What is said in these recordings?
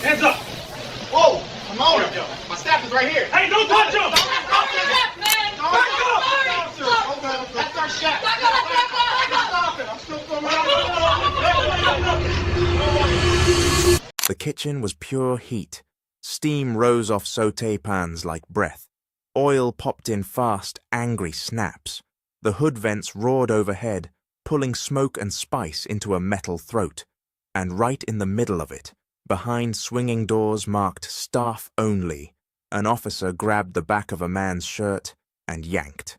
Hands up! Whoa! Come on! My staff is right here. Hey, don't touch him! That's our chef. I'm still The kitchen was pure heat. Steam rose off sauté pans like breath. Oil popped in fast, angry snaps. The hood vents roared overhead, pulling smoke and spice into a metal throat. And right in the middle of it, behind swinging doors marked "Staff Only," an officer grabbed the back of a man's shirt and yanked.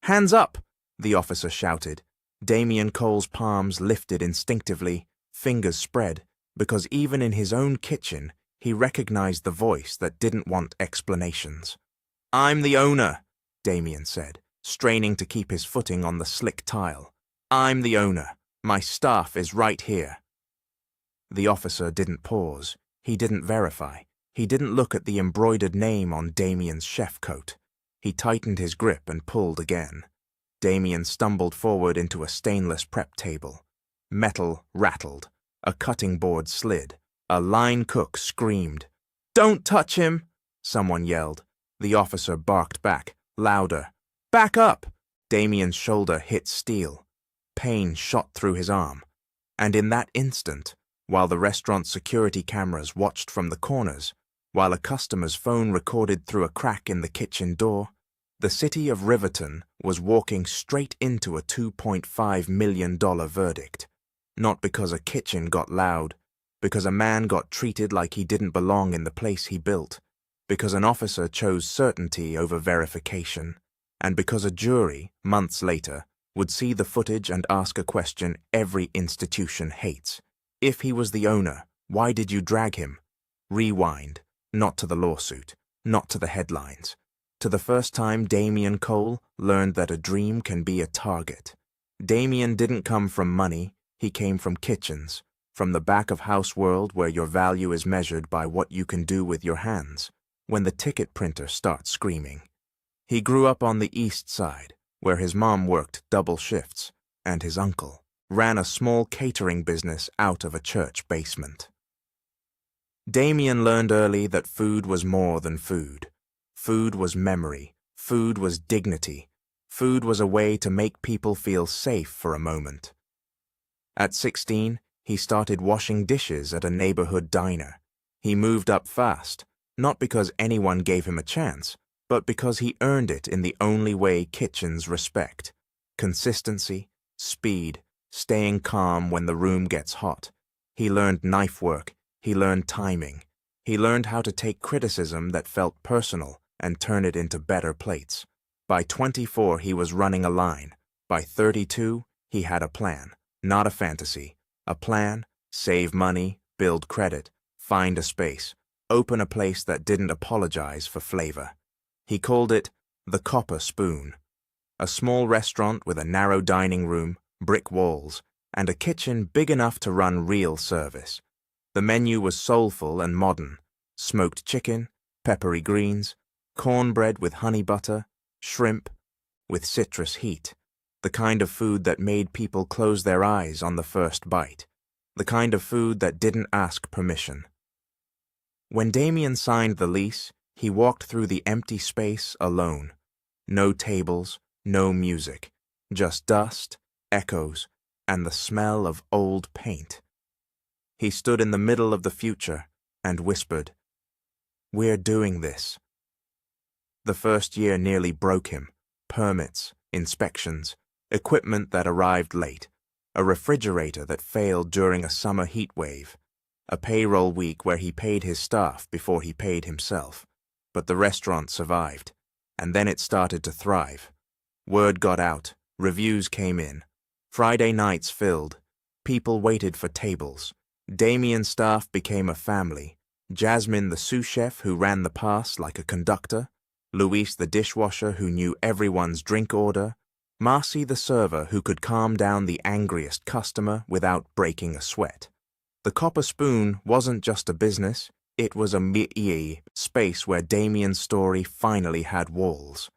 "Hands up!" the officer shouted. Damien Cole's palms lifted instinctively, fingers spread, because even in his own kitchen, he recognized the voice that didn't want explanations. "I'm the owner," Damien said, straining to keep his footing on the slick tile. "I'm the owner. My staff is right here." The officer didn't pause. He didn't verify. He didn't look at the embroidered name on Damien's chef coat. He tightened his grip and pulled again. Damien stumbled forward into a stainless prep table. Metal rattled. A cutting board slid. A line cook screamed. "Don't touch him!" someone yelled. The officer barked back, louder. "Back up!" Damien's shoulder hit steel. Pain shot through his arm. And in that instant, while the restaurant's security cameras watched from the corners, while a customer's phone recorded through a crack in the kitchen door, the city of Riverton was walking straight into a $2.5 million verdict. Not because a kitchen got loud, because a man got treated like he didn't belong in the place he built, because an officer chose certainty over verification, and because a jury, months later, would see the footage and ask a question every institution hates. If he was the owner, why did you drag him? Rewind, not to the lawsuit, not to the headlines. To the first time Damien Cole learned that a dream can be a target. Damien didn't come from money, he came from kitchens, from the back-of-house world where your value is measured by what you can do with your hands, when the ticket printer starts screaming. He grew up on the east side, where his mom worked double shifts, and his uncle ran a small catering business out of a church basement. Damien learned early that food was more than food. Food was memory. Food was dignity. Food was a way to make people feel safe for a moment. At 16, he started washing dishes at a neighborhood diner. He moved up fast, not because anyone gave him a chance, but because he earned it in the only way kitchens respect: consistency, speed, staying calm when the room gets hot. He learned knife work. He learned timing. He learned how to take criticism that felt personal and turn it into better plates. By 24, he was running a line. By 32, he had a plan, not a fantasy. A plan: save money, build credit, find a space, open a place that didn't apologize for flavor. He called it the Copper Spoon. A small restaurant with a narrow dining room, brick walls, and a kitchen big enough to run real service. The menu was soulful and modern: smoked chicken, peppery greens, cornbread with honey butter, shrimp with citrus heat, the kind of food that made people close their eyes on the first bite, the kind of food that didn't ask permission. When Damien signed the lease, he walked through the empty space alone. No tables, no music, just dust, echoes, and the smell of old paint. He stood in the middle of the future and whispered, "We're doing this." The first year nearly broke him. Permits, inspections, equipment that arrived late, a refrigerator that failed during a summer heat wave, a payroll week where he paid his staff before he paid himself. But the restaurant survived, and then it started to thrive. Word got out, reviews came in, Friday nights filled, people waited for tables. Damien's staff became a family. Jasmine the sous chef who ran the pass like a conductor, Luis the dishwasher who knew everyone's drink order, Marcy the server who could calm down the angriest customer without breaking a sweat. The Copper Spoon wasn't just a business, it was a space where Damien's story finally had walls.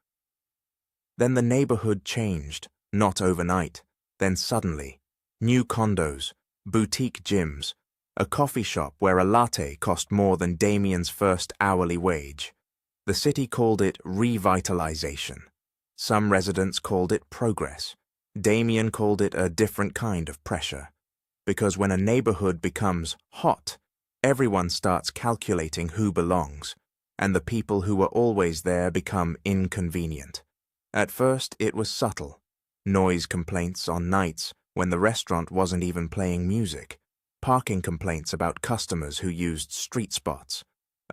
Then the neighborhood changed, not overnight, then suddenly. New condos, boutique gyms, a coffee shop where a latte cost more than Damien's first hourly wage. The city called it revitalization. Some residents called it progress. Damien called it a different kind of pressure. Because when a neighborhood becomes hot, everyone starts calculating who belongs, and the people who were always there become inconvenient. At first, it was subtle. Noise complaints on nights when the restaurant wasn't even playing music. Parking complaints about customers who used street spots.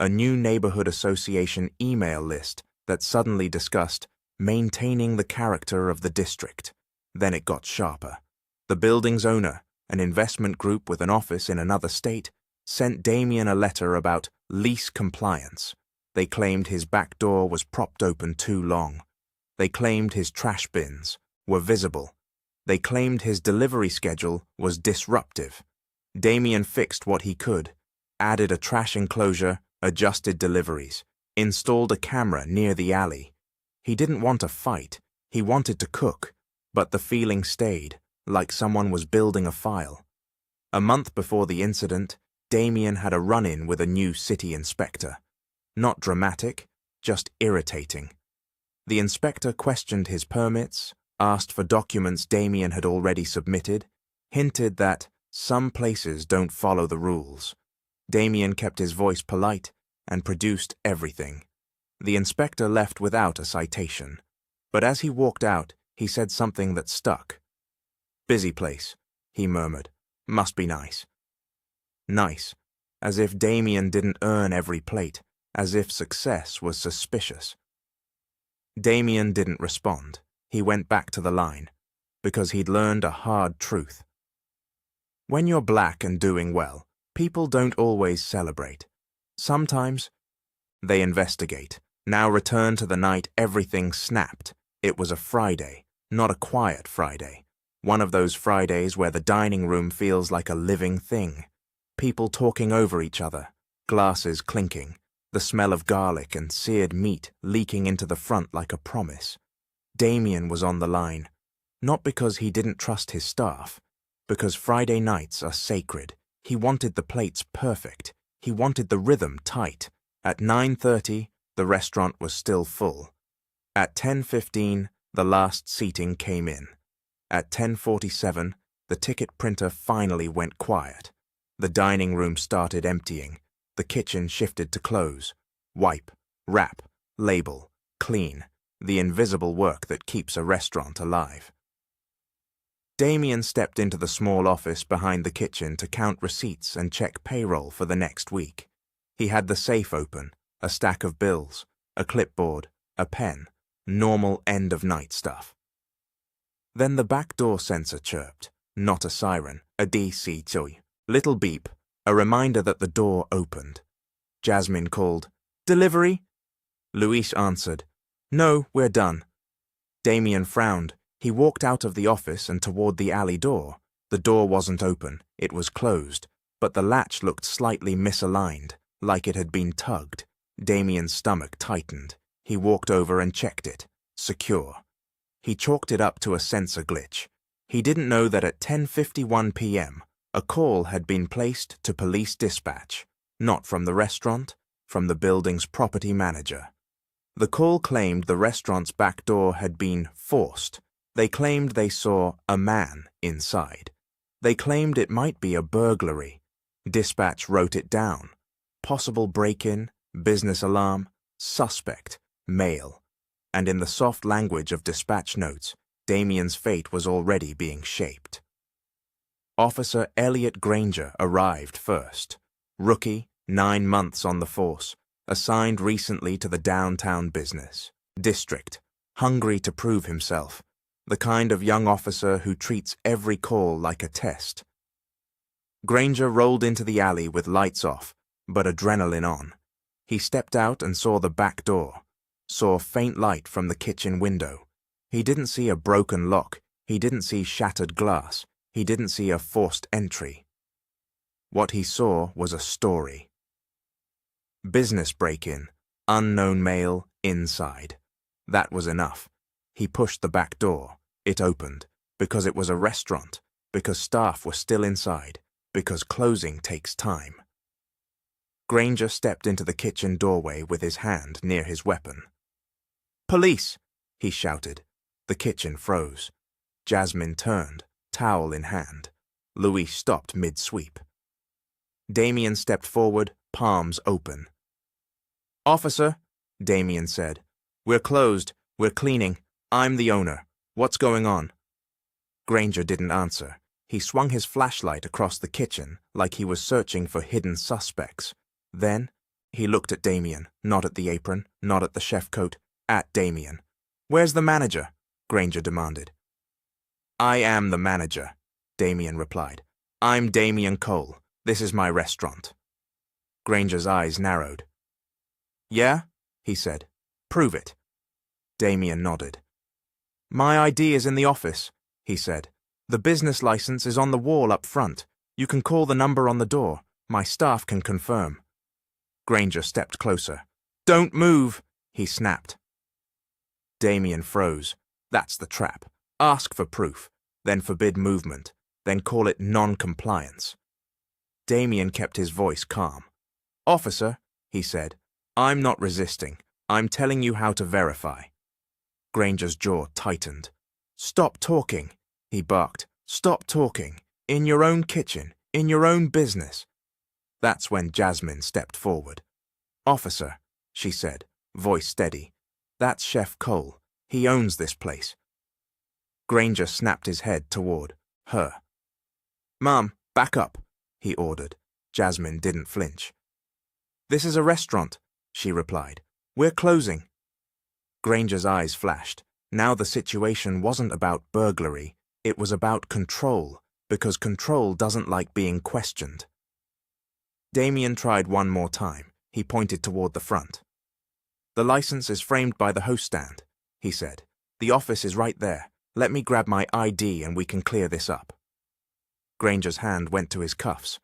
A new neighborhood association email list that suddenly discussed maintaining the character of the district. Then it got sharper. The building's owner, an investment group with an office in another state, sent Damien a letter about lease compliance. They claimed his back door was propped open too long. They claimed his trash bins were visible. They claimed his delivery schedule was disruptive. Damien fixed what he could, added a trash enclosure, adjusted deliveries, installed a camera near the alley. He didn't want a fight, he wanted to cook, but the feeling stayed, like someone was building a file. A month before the incident, Damien had a run-in with a new city inspector. Not dramatic, just irritating. The inspector questioned his permits, asked for documents Damien had already submitted, hinted that some places don't follow the rules. Damien kept his voice polite and produced everything. The inspector left without a citation, but as he walked out, he said something that stuck. "Busy place," he murmured. "Must be nice." Nice, as if Damien didn't earn every plate, as if success was suspicious. Damien didn't respond. He went back to the line, because he'd learned a hard truth. When you're black and doing well, people don't always celebrate. Sometimes they investigate. Now return to the night everything snapped. It was a Friday, not a quiet Friday. One of those Fridays where the dining room feels like a living thing. People talking over each other, glasses clinking, the smell of garlic and seared meat leaking into the front like a promise. Damien was on the line, not because he didn't trust his staff, because Friday nights are sacred. He wanted the plates perfect. He wanted the rhythm tight. At 9:30, the restaurant was still full. At 10:15, the last seating came in. At 10:47, the ticket printer finally went quiet. The dining room started emptying. The kitchen shifted to close. Wipe, wrap, label, clean. The invisible work that keeps a restaurant alive. Damien stepped into the small office behind the kitchen to count receipts and check payroll for the next week. He had the safe open, a stack of bills, a clipboard, a pen, normal end-of-night stuff. Then the back door sensor chirped, not a siren, a DC toy. Little beep, a reminder that the door opened. Jasmine called, "Delivery?" Luis answered, "No, we're done." Damien frowned. He walked out of the office and toward the alley door. The door wasn't open, it was closed, but the latch looked slightly misaligned, like it had been tugged. Damien's stomach tightened. He walked over and checked it. Secure. He chalked it up to a sensor glitch. He didn't know that at 10:51 p.m., a call had been placed to police dispatch, not from the restaurant, from the building's property manager. The call claimed the restaurant's back door had been forced. They claimed they saw a man inside. They claimed it might be a burglary. Dispatch wrote it down. Possible break-in, business alarm, suspect, male. And in the soft language of dispatch notes, Damien's fate was already being shaped. Officer Elliot Granger arrived first. Rookie, 9 months on the force, assigned recently to the downtown business district, hungry to prove himself, the kind of young officer who treats every call like a test. Granger rolled into the alley with lights off, but adrenaline on. He stepped out and saw the back door, saw faint light from the kitchen window. He didn't see a broken lock, he didn't see shattered glass, he didn't see a forced entry. What he saw was a story. Business break-in, unknown male, inside. That was enough. He pushed the back door. It opened, because it was a restaurant, because staff were still inside, because closing takes time. Granger stepped into the kitchen doorway with his hand near his weapon. "Police!" he shouted. The kitchen froze. Jasmine turned, towel in hand. Louis stopped mid-sweep. Damien stepped forward, palms open. "Officer," Damien said, "we're closed. We're cleaning. I'm the owner. What's going on?" Granger didn't answer. He swung his flashlight across the kitchen like he was searching for hidden suspects. Then, he looked at Damien, not at the apron, not at the chef coat, at Damien. "Where's the manager?" Granger demanded. "I am the manager," Damien replied. "I'm Damien Cole. This is my restaurant." Granger's eyes narrowed. "Yeah?" he said. "Prove it." Damien nodded. "My ID is in the office," he said. "The business license is on the wall up front. You can call the number on the door. My staff can confirm." Granger stepped closer. "Don't move," he snapped. Damien froze. That's the trap. Ask for proof, then forbid movement, then call it non-compliance. Damien kept his voice calm. "Officer," he said, "I'm not resisting. I'm telling you how to verify." Granger's jaw tightened. "Stop talking," he barked. "Stop talking. In your own kitchen, in your own business." That's when Jasmine stepped forward. "Officer," she said, voice steady. "That's Chef Cole. He owns this place." Granger snapped his head toward her. "Ma'am, back up," he ordered. Jasmine didn't flinch. "This is a restaurant," she replied. "We're closing." Granger's eyes flashed. Now the situation wasn't about burglary. It was about control, because control doesn't like being questioned. Damien tried one more time. He pointed toward the front. "The license is framed by the host stand," he said. "The office is right there. Let me grab my ID and we can clear this up." Granger's hand went to his cuffs.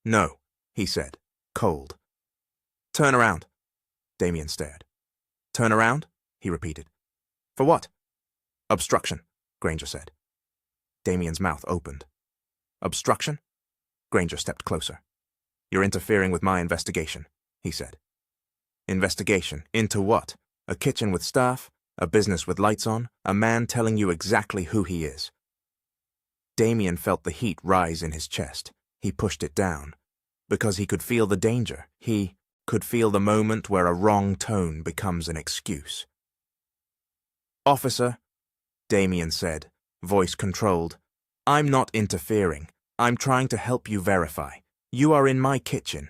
"No," he said, cold. "Turn around." Damien stared. "Turn around?" he repeated. "For what?" "Obstruction," Granger said. Damien's mouth opened. "Obstruction?" Granger stepped closer. "You're interfering with my investigation," he said. "Investigation? Into what? A kitchen with staff? A business with lights on? A man telling you exactly who he is?" Damien felt the heat rise in his chest. He pushed it down. Because he could feel the danger. He could feel the moment where a wrong tone becomes an excuse. "Officer," Damien said, voice controlled, "I'm not interfering. I'm trying to help you verify. You are in my kitchen."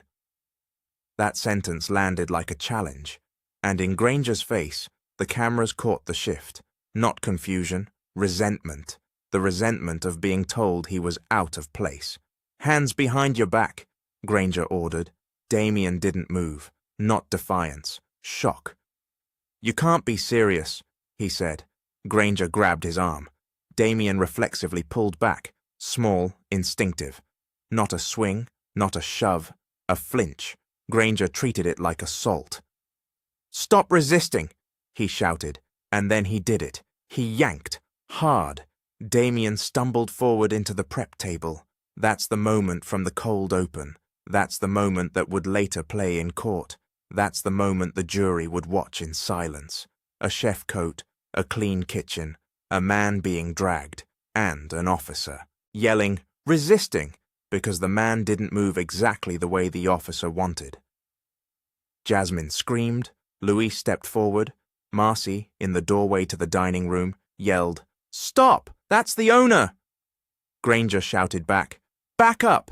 That sentence landed like a challenge, and in Granger's face, the cameras caught the shift. Not confusion, resentment. The resentment of being told he was out of place. "Hands behind your back," Granger ordered. Damien didn't move. Not defiance. Shock. "You can't be serious," he said. Granger grabbed his arm. Damien reflexively pulled back. Small, instinctive. Not a swing, not a shove, a flinch. Granger treated it like assault. "Stop resisting," he shouted, and then he did it. He yanked, hard. Damien stumbled forward into the prep table. That's the moment from the cold open. That's the moment that would later play in court. That's the moment the jury would watch in silence. A chef coat, a clean kitchen, a man being dragged, and an officer, yelling, resisting, because the man didn't move exactly the way the officer wanted. Jasmine screamed. Louis stepped forward. Marcy, in the doorway to the dining room, yelled, "Stop! That's the owner!" Granger shouted back, "Back up!"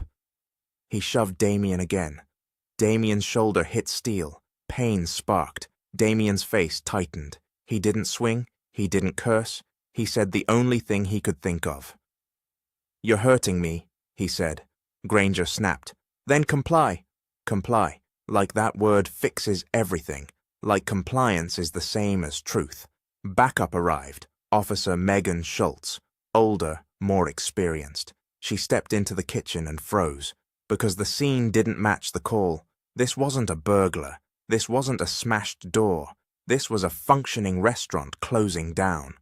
He shoved Damien again. Damien's shoulder hit steel. Pain sparked. Damien's face tightened. He didn't swing. He didn't curse. He said the only thing he could think of. "You're hurting me," he said. Granger snapped. "Then comply." Comply. Like that word fixes everything. Like compliance is the same as truth. Backup arrived. Officer Megan Schulz. Older, more experienced. She stepped into the kitchen and froze. Because the scene didn't match the call. This wasn't a burglar. This wasn't a smashed door. This was a functioning restaurant closing down.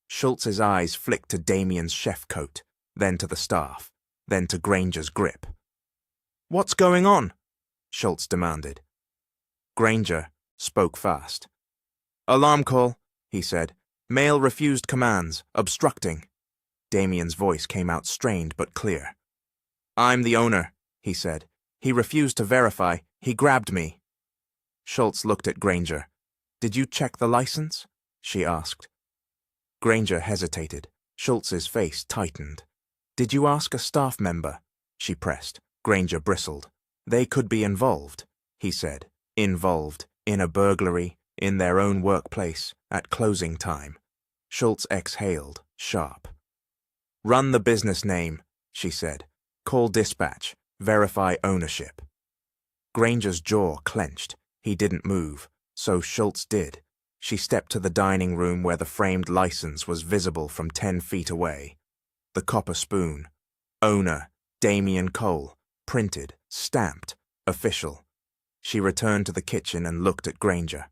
Schultz's eyes flicked to Damien's chef coat, then to the staff. then to Granger's grip. "What's going on?" Schulz demanded. Granger spoke fast. "Alarm call," he said. "Male refused commands, obstructing." Damien's voice came out strained but clear. "I'm the owner," he said. "He refused to verify. He grabbed me." Schulz looked at Granger. "Did you check the license?" she asked. Granger hesitated. Schultz's face tightened. "Did you ask a staff member?" she pressed. Granger bristled. "They could be involved," he said. "Involved in a burglary, in their own workplace, at closing time." Schulz exhaled, sharp. "Run the business name," she said. "Call dispatch. Verify ownership." Granger's jaw clenched. He didn't move, so Schulz did. She stepped to the dining room where the framed license was visible from 10 feet away. The copper spoon. Owner, Damien Cole. Printed, stamped, official. She returned to the kitchen and looked at Granger.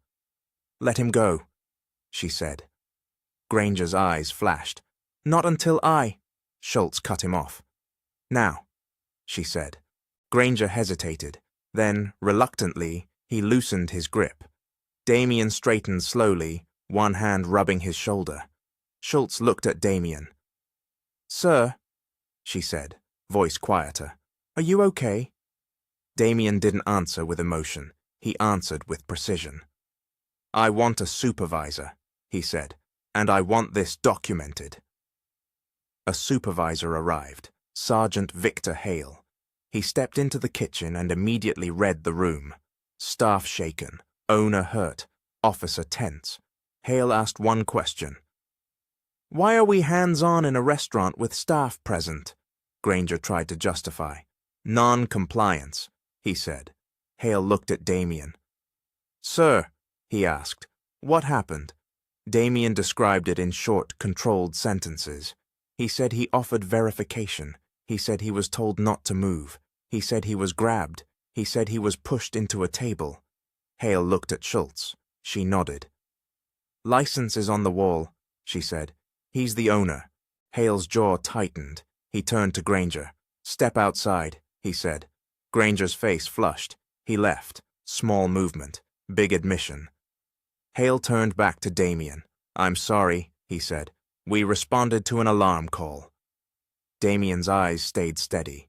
"Let him go," she said. Granger's eyes flashed. "Not until I—" Schulz cut him off. "Now," she said. Granger hesitated. Then, reluctantly, he loosened his grip. Damien straightened slowly, one hand rubbing his shoulder. Schulz looked at Damien. "Sir," she said, voice quieter, "are you okay?" Damien didn't answer with emotion. He answered with precision. "I want a supervisor," he said, "and I want this documented." A supervisor arrived, Sergeant Victor Hale. He stepped into the kitchen and immediately read the room. Staff shaken, owner hurt, officer tense. Hale asked one question. "Why are we hands-on in a restaurant with staff present?" Granger tried to justify. "Non-compliance," he said. Hale looked at Damien. "Sir," he asked, "what happened?" Damien described it in short, controlled sentences. He said he offered verification. He said he was told not to move. He said he was grabbed. He said he was pushed into a table. Hale looked at Schulz. She nodded. "License is on the wall," she said. "He's the owner." Hale's jaw tightened. He turned to Granger. "Step outside," he said. Granger's face flushed. He left. Small movement. Big admission. Hale turned back to Damien. "I'm sorry," he said. "We responded to an alarm call." Damien's eyes stayed steady.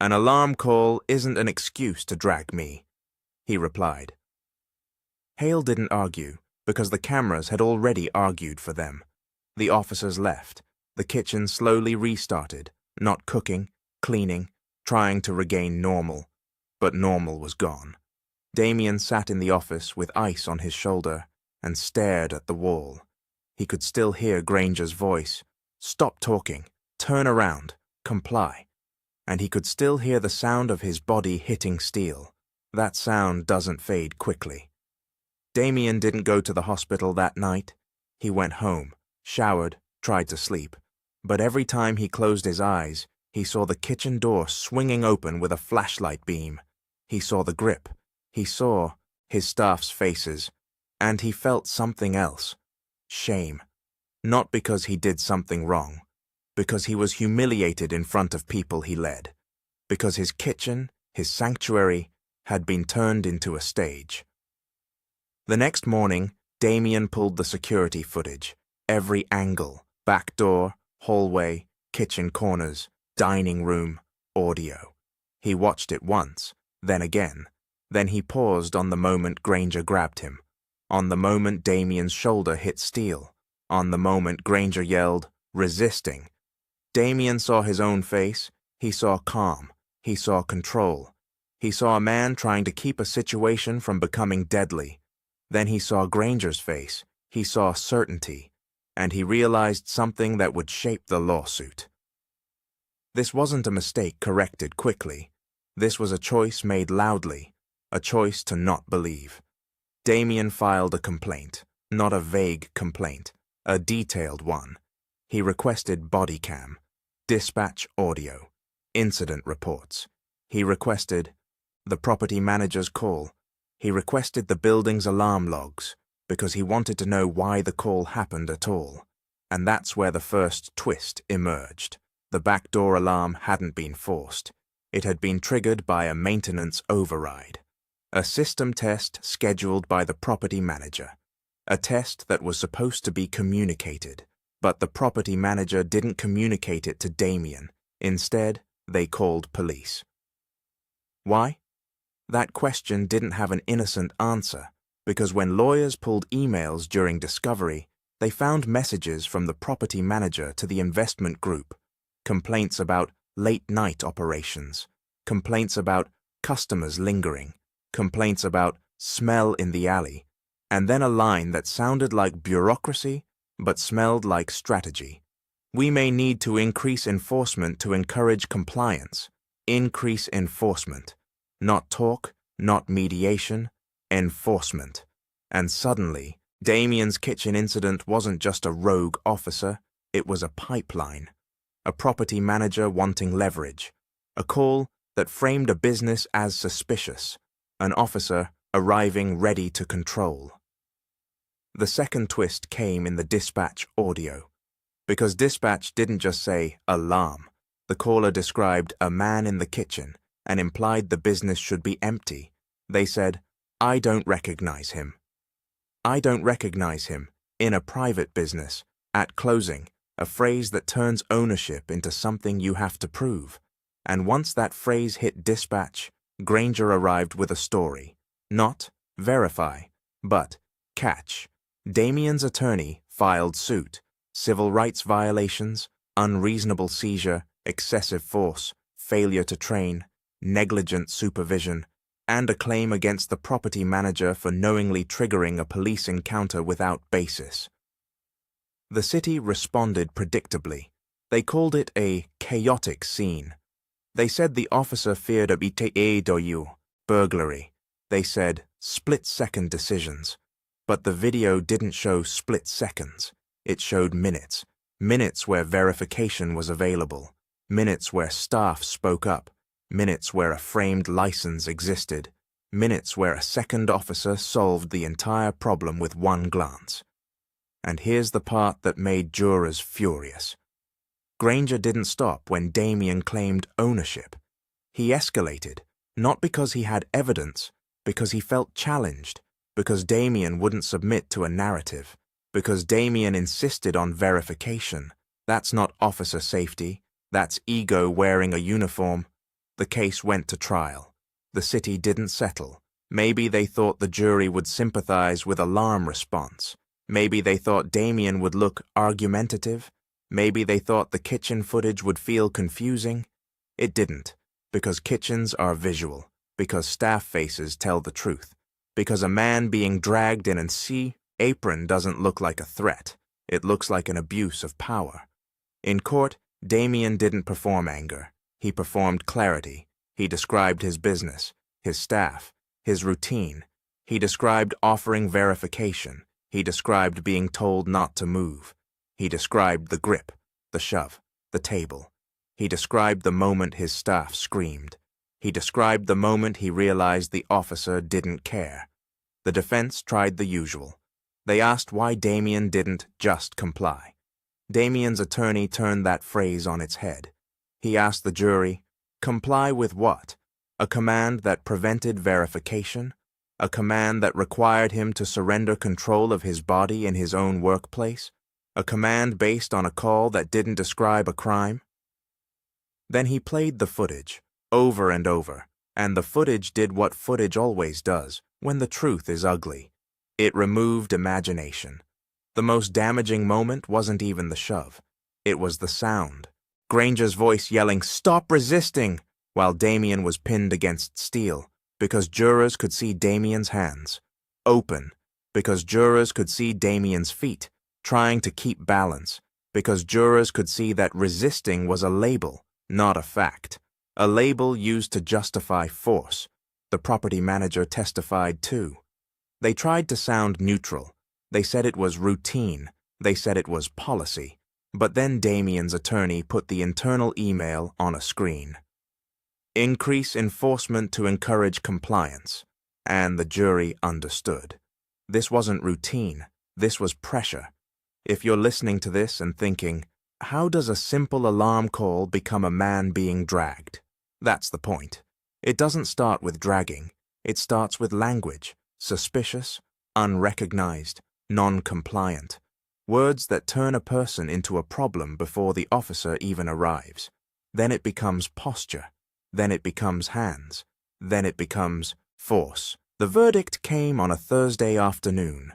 "An alarm call isn't an excuse to drag me," he replied. Hale didn't argue, because the cameras had already argued for them. The officers left. The kitchen slowly restarted, not cooking, cleaning, trying to regain normal. But normal was gone. Damien sat in the office with ice on his shoulder and stared at the wall. He could still hear Granger's voice. "Stop talking. Turn around. Comply." And he could still hear the sound of his body hitting steel. That sound doesn't fade quickly. Damien didn't go to the hospital that night. He went home, showered, tried to sleep. But every time he closed his eyes, he saw the kitchen door swinging open with a flashlight beam. He saw the grip. He saw his staff's faces. And he felt something else. Shame. Not because he did something wrong. Because he was humiliated in front of people he led. Because his kitchen, his sanctuary, had been turned into a stage. The next morning, Damien pulled the security footage. Every angle, back door, hallway, kitchen corners, dining room, audio. He watched it once, then again. Then he paused on the moment Granger grabbed him. On the moment Damien's shoulder hit steel. On the moment Granger yelled, "Resisting." Damien saw his own face. He saw calm. He saw control. He saw a man trying to keep a situation from becoming deadly. Then he saw Granger's face. He saw certainty. And he realized something that would shape the lawsuit. This wasn't a mistake corrected quickly. This was a choice made loudly. A choice to not believe. Damien filed a complaint. Not a vague complaint. A detailed one. He requested body cam. Dispatch audio, incident reports. He requested the property manager's call. He requested the building's alarm logs because he wanted to know why the call happened at all. And that's where the first twist emerged. The backdoor alarm hadn't been forced. It had been triggered by a maintenance override. A system test scheduled by the property manager. A test that was supposed to be communicated, but the property manager didn't communicate it to Damien. Instead, they called police. Why? That question didn't have an innocent answer, because when lawyers pulled emails during discovery, they found messages from the property manager to the investment group, complaints about late-night operations, complaints about customers lingering, complaints about smell in the alley, and then a line that sounded like bureaucracy but smelled like strategy. We may need to increase enforcement to encourage compliance. Increase enforcement. Not talk, not mediation, enforcement. And suddenly, Damien's kitchen incident wasn't just a rogue officer, it was a pipeline. A property manager wanting leverage. A call that framed a business as suspicious. An officer arriving ready to control. The second twist came in the dispatch audio. Because dispatch didn't just say alarm. The caller described a man in the kitchen and implied the business should be empty. They said, "I don't recognize him." I don't recognize him, in a private business, at closing, a phrase that turns ownership into something you have to prove. And once that phrase hit dispatch, Granger arrived with a story. Not verify, but catch. Damien's attorney filed suit. Civil rights violations, unreasonable seizure, excessive force, failure to train, negligent supervision, and a claim against the property manager for knowingly triggering a police encounter without basis. The city responded predictably. They called it a chaotic scene. They said the officer feared a BTADOU, burglary. They said split-second decisions. But the video didn't show split seconds. It showed minutes. Minutes where verification was available. Minutes where staff spoke up. Minutes where a framed license existed. Minutes where a second officer solved the entire problem with one glance. And here's the part that made jurors furious. Granger didn't stop when Damien claimed ownership. He escalated, not because he had evidence, because he felt challenged, because Damien wouldn't submit to a narrative, because Damien insisted on verification. That's not officer safety, that's ego wearing a uniform. The case went to trial. The city didn't settle. Maybe they thought the jury would sympathize with alarm response. Maybe they thought Damien would look argumentative. Maybe they thought the kitchen footage would feel confusing. It didn't, because kitchens are visual, because staff faces tell the truth, because a man being dragged in an apron doesn't look like a threat. It looks like an abuse of power. In court, Damien didn't perform anger. He performed clarity. He described his business, his staff, his routine. He described offering verification. He described being told not to move. He described the grip, the shove, the table. He described the moment his staff screamed. He described the moment he realized the officer didn't care. The defense tried the usual. They asked why Damien didn't just comply. Damien's attorney turned that phrase on its head. He asked the jury, comply with what? A command that prevented verification? A command that required him to surrender control of his body in his own workplace? A command based on a call that didn't describe a crime? Then he played the footage, over and over, and the footage did what footage always does when the truth is ugly. It removed imagination. The most damaging moment wasn't even the shove. It was the sound. Granger's voice yelling, "Stop resisting!" while Damien was pinned against steel, because jurors could see Damien's hands. Open, because jurors could see Damien's feet, trying to keep balance, because jurors could see that resisting was a label, not a fact. A label used to justify force. The property manager testified too. They tried to sound neutral. They said it was routine. They said it was policy. But then Damien's attorney put the internal email on a screen. Increase enforcement to encourage compliance. And the jury understood. This wasn't routine. This was pressure. If you're listening to this and thinking, How does a simple alarm call become a man being dragged? That's the point. It doesn't start with dragging. It starts with language, suspicious, unrecognized, non-compliant. Words that turn a person into a problem before the officer even arrives. Then it becomes posture. Then it becomes hands. Then it becomes force. The verdict came on a Thursday afternoon.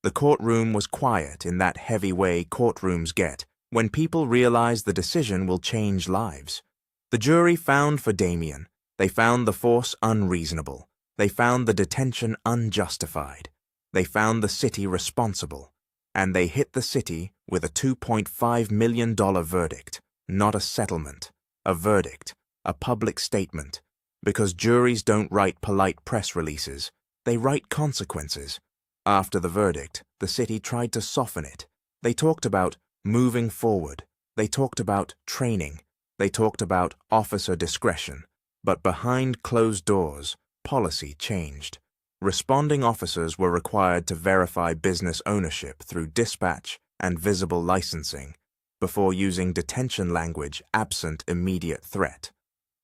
The courtroom was quiet in that heavy way courtrooms get when people realize the decision will change lives. The jury found for Damien. They found the force unreasonable. They found the detention unjustified. They found the city responsible. And they hit the city with a $2.5 million verdict, not a settlement, a verdict, a public statement. Because juries don't write polite press releases, they write consequences. After the verdict, the city tried to soften it. They talked about moving forward. They talked about training. They talked about officer discretion. But behind closed doors, policy changed. Responding officers were required to verify business ownership through dispatch and visible licensing before using detention language absent immediate threat.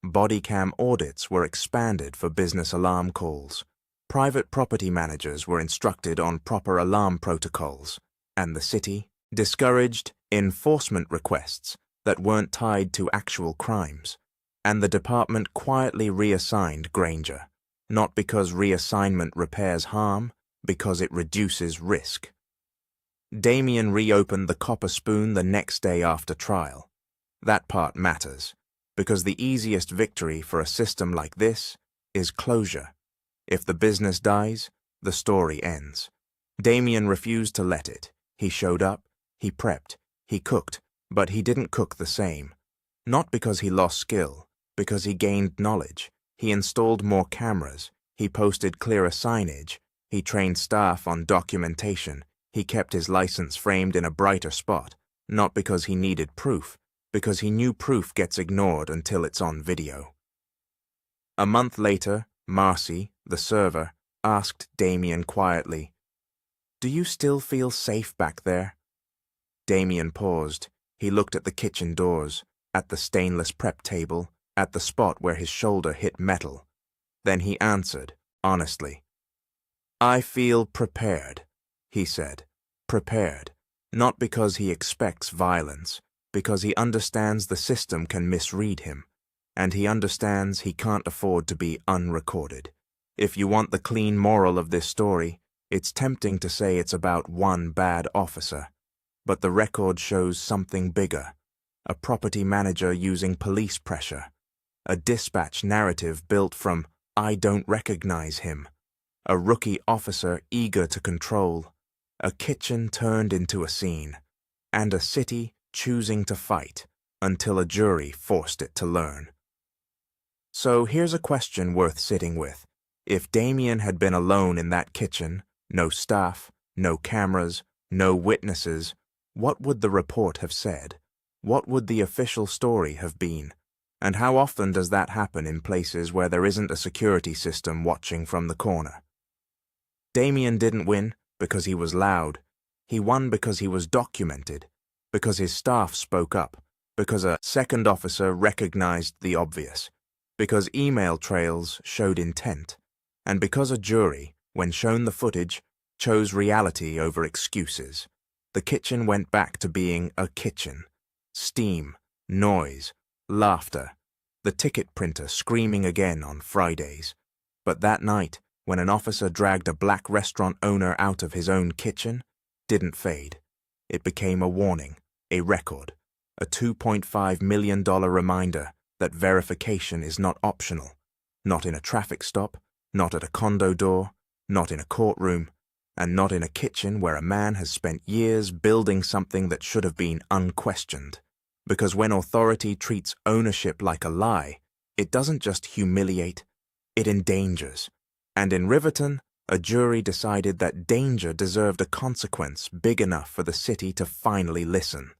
Body cam audits were expanded for business alarm calls. Private property managers were instructed on proper alarm protocols, and the city discouraged enforcement requests that weren't tied to actual crimes. And the department quietly reassigned Granger, not because reassignment repairs harm, because it reduces risk. Damien reopened the Copper Spoon the next day after trial. That part matters, because the easiest victory for a system like this is closure. If the business dies, the story ends. Damien refused to let it. He showed up, he prepped, he cooked, but he didn't cook the same. Not because he lost skill, because he gained knowledge. He installed more cameras, he posted clearer signage, he trained staff on documentation, he kept his license framed in a brighter spot, not because he needed proof, because he knew proof gets ignored until it's on video. A month later, Marcy, the server, asked Damien quietly, "Do you still feel safe back there?" Damien paused. He looked at the kitchen doors, at the stainless prep table, at the spot where his shoulder hit metal. Then he answered, honestly. "I feel prepared," he said. Prepared, not because he expects violence, because he understands the system can misread him, and he understands he can't afford to be unrecorded. If you want the clean moral of this story, it's tempting to say it's about one bad officer, but the record shows something bigger. A property manager using police pressure. A dispatch narrative built from "I don't recognize him." A rookie officer eager to control. A kitchen turned into a scene. And a city choosing to fight until a jury forced it to learn. So here's a question worth sitting with. If Damien had been alone in that kitchen, no staff, no cameras, no witnesses, what would the report have said? What would the official story have been? And how often does that happen in places where there isn't a security system watching from the corner? Damien didn't win because he was loud. He won because he was documented, because his staff spoke up, because a second officer recognized the obvious, because email trails showed intent, and because a jury, when shown the footage, chose reality over excuses. The kitchen went back to being a kitchen. Steam, noise, laughter, the ticket printer screaming again on Fridays. But that night, when an officer dragged a black restaurant owner out of his own kitchen, didn't fade. It became a warning, a record, a $2.5 million reminder that verification is not optional, not in a traffic stop, not at a condo door, not in a courtroom, and not in a kitchen where a man has spent years building something that should have been unquestioned. Because when authority treats ownership like a lie, it doesn't just humiliate, it endangers. And in Riverton, a jury decided that danger deserved a consequence big enough for the city to finally listen.